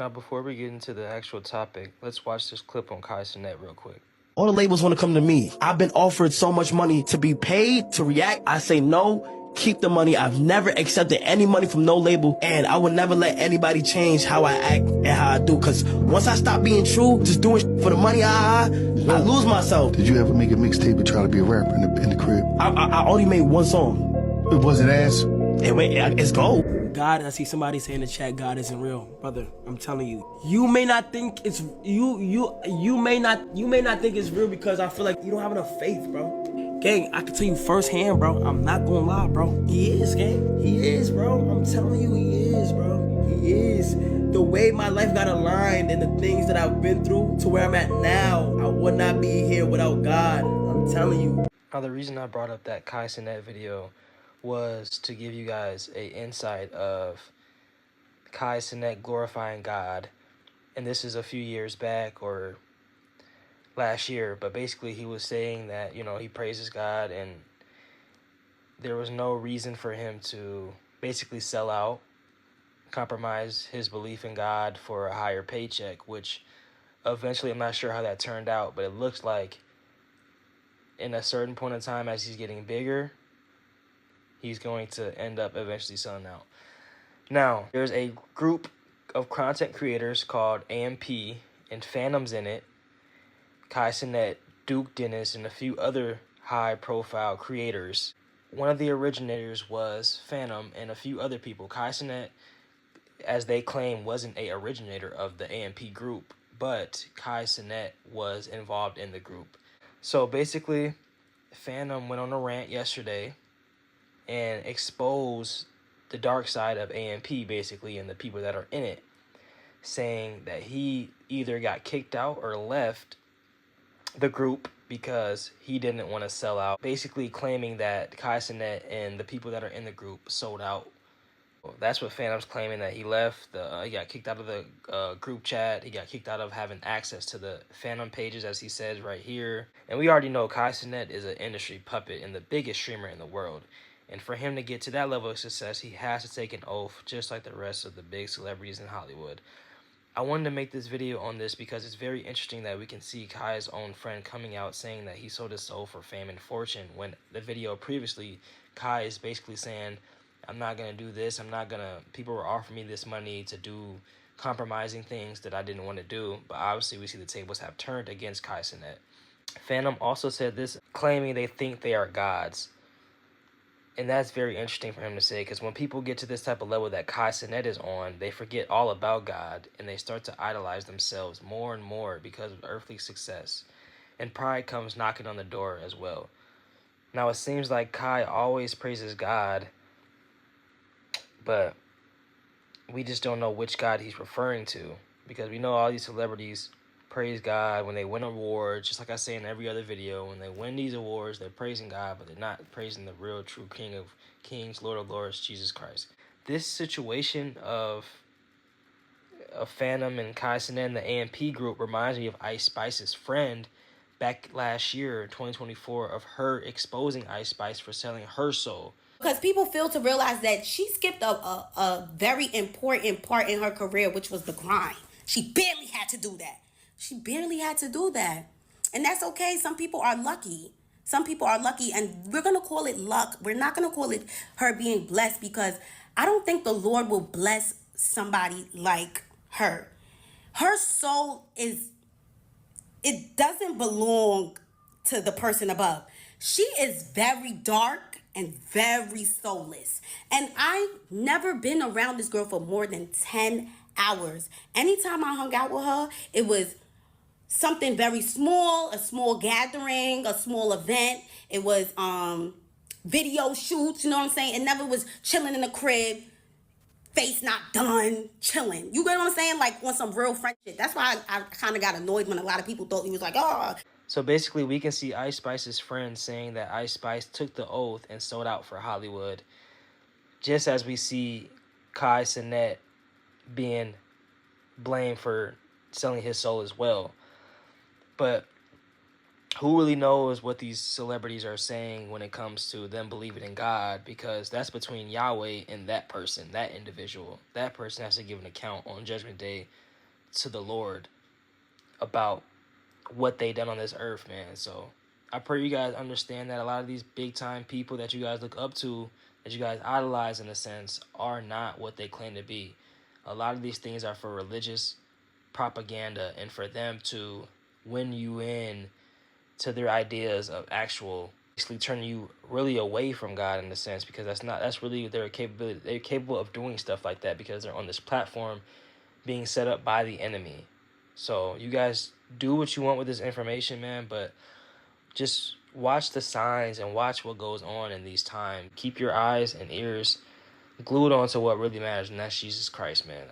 Now, before we get into the actual topic, let's watch this clip on Kai Cenat real quick. All the labels want to come to me. I've been offered so much money to be paid to react. I say no, keep the money. I've never accepted any money from no label, and I would never let anybody change how I act and how I do. Because once I stop being true, just doing for the money, I lose myself. Did you ever make a mixtape and try to be a rapper in the crib? I only made one song. Was it ass? It's gold. God, I see somebody say in the chat, God isn't real. Brother, I'm telling you, you may not think it's you may not think it's real because I feel like you don't have enough faith, bro. Gang, I can tell you firsthand, bro. I'm not gonna lie, bro. He is, gang. He is, bro. I'm telling you, he is, bro. He is. The way my life got aligned and the things that I've been through to where I'm at now, I would not be here without God. I'm telling you. Now, the reason I brought up that Kai Cenat video was to give you guys an insight of Kai Cenat glorifying God. And this is a few years back or last year, but basically he was saying that, he praises God and there was no reason for him to basically sell out, compromise his belief in God for a higher paycheck, which eventually, I'm not sure how that turned out, but it looks like in a certain point in time as he's getting bigger, he's going to end up eventually selling out. Now, there's a group of content creators called AMP, and Fanum's in it. Kai Cenat, Duke Dennis, and a few other high-profile creators. One of the originators was Fanum and a few other people. Kai Cenat, as they claim, wasn't a originator of the AMP group, but Kai Cenat was involved in the group. So basically, Fanum went on a rant yesterday and expose the dark side of AMP, basically, and the people that are in it, saying that he either got kicked out or left the group because he didn't want to sell out, basically claiming that Kai Cenat and the people that are in the group sold out. That's what Fanum's claiming, that he left. He got kicked out of the group chat. He got kicked out of having access to the Fanum pages, as he says right here. And we already know Kai Cenat is an industry puppet and the biggest streamer in the world. And for him to get to that level of success, he has to take an oath, just like the rest of the big celebrities in Hollywood. I wanted to make this video on this because it's very interesting that we can see Kai's own friend coming out saying that he sold his soul for fame and fortune, when the video previously, Kai is basically saying, I'm not going to do this, people were offering me this money to do compromising things that I didn't want to do, but obviously we see the tables have turned against Kai Cenat. Fanum also said this, claiming they think they are gods. And that's very interesting for him to say, because when people get to this type of level that Kai Cenat is on, they forget all about God, and they start to idolize themselves more and more because of earthly success. And pride comes knocking on the door as well. Now, it seems like Kai always praises God, but we just don't know which God he's referring to, because we know all these celebrities praise God when they win awards. Just like I say in every other video, when they win these awards, they're praising God, but they're not praising the real true King of Kings, Lord of Lords, Jesus Christ. This situation of Fanum and Kai Cenat and the AMP group reminds me of Ice Spice's friend back last year, 2024, of her exposing Ice Spice for selling her soul. Because people fail to realize that she skipped a very important part in her career, which was the grind. She barely had to do that. She barely had to do that. And that's okay. Some people are lucky. Some people are lucky, and we're going to call it luck. We're not going to call it her being blessed, because I don't think the Lord will bless somebody like her. Her soul it doesn't belong to the person above. She is very dark and very soulless. And I've never been around this girl for more than 10 hours. Anytime I hung out with her, it was something very small, a small gathering, a small event. It was video shoots, you know what I'm saying? It never was chilling in the crib, face not done, chilling. You get what I'm saying? Like on some real friend shit. That's why I kind of got annoyed when a lot of people thought he was like, oh. So basically, we can see Ice Spice's friend saying that Ice Spice took the oath and sold out for Hollywood, just as we see Kai Cenat being blamed for selling his soul as well. But who really knows what these celebrities are saying when it comes to them believing in God? Because that's between Yahweh and that person, that individual. That person has to give an account on Judgment Day to the Lord about what they done on this earth, man. So I pray you guys understand that a lot of these big time people that you guys look up to, that you guys idolize in a sense, are not what they claim to be. A lot of these things are for religious propaganda and for them to win you in to their ideas of actual, basically turning you really away from God in a sense, because that's really their capability. They're capable of doing stuff like that because they're on this platform being set up by the enemy. So you guys do what you want with this information, man, but just watch the signs and watch what goes on in these times. Keep your eyes and ears glued onto what really matters, and that's Jesus Christ, man.